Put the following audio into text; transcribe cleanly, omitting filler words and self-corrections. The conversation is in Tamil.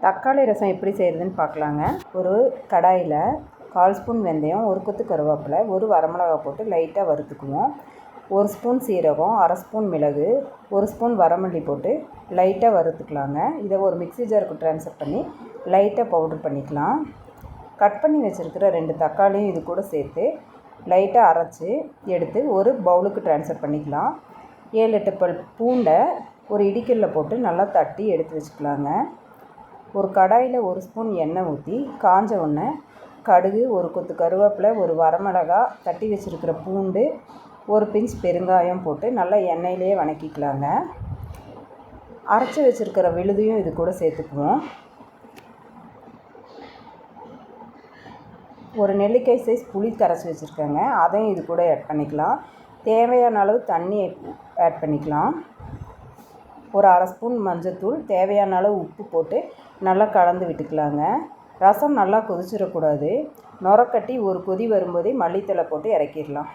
தக்காளி ரசம் எப்படி செய்கிறதுன்னு பார்க்கலாங்க. ஒரு கடாயில் 1/4 ஸ்பூன் வெந்தயம், 1 கொத்து கருவேப்பிலை, 1 வரமிளகாய் போட்டு லைட்டாக வறுத்துக்குவோம். 1 ஸ்பூன் சீரகம், 1/2 ஸ்பூன் மிளகு, 1 ஸ்பூன் வரமல்லி போட்டு லைட்டாக வறுத்துக்கலாங்க. இதை ஒரு மிக்ஸி ஜாருக்கு ட்ரான்ஸ்ஃபர் பண்ணி லைட்டாக பவுடர் பண்ணிக்கலாம். கட் பண்ணி வச்சுருக்கிற 2 தக்காளியும் இது கூட சேர்த்து லைட்டாக அரைச்சி எடுத்து ஒரு பவுலுக்கு ட்ரான்ஸ்ஃபர் பண்ணிக்கலாம். 7-8 பல் பூண்டை ஒரு இடிக்கல்ல போட்டு நல்லா தட்டி எடுத்து வச்சுக்கலாங்க. ஒரு கடாயில் 1 ஸ்பூன் எண்ணெய் ஊற்றி காஞ்ச உடனே கடுகு, 1 கொத்து கருவேப்பிலை, 1 வரமிளகாய், தட்டி வச்சுருக்கிற பூண்டு, 1 பிஞ்ச் பெருங்காயம் போட்டு நல்லா எண்ணெயிலே வதக்கிக்கலாங்க. அரைச்சி வச்சுருக்கிற விழுதையும் இது கூட சேர்த்துக்குவோம். ஒரு நெல்லிக்காய் சைஸ் புளி கரைச்சி வச்சுருக்கேங்க, அதையும் இது கூட ஆட் பண்ணிக்கலாம். தேவையான அளவு தண்ணி ஆட் பண்ணிக்கலாம். ஒரு 1/2 ஸ்பூன் மஞ்சள்தூள், தேவையான அளவு உப்பு போட்டு நல்லா கலந்து விட்டுக்கலாங்க. ரசம் நல்லா கொதிச்சிடக்கூடாது. நுரக்கட்டி ஒரு கொதி வரும்போதே மல்லித்தழை போட்டு இறக்கிடலாம்.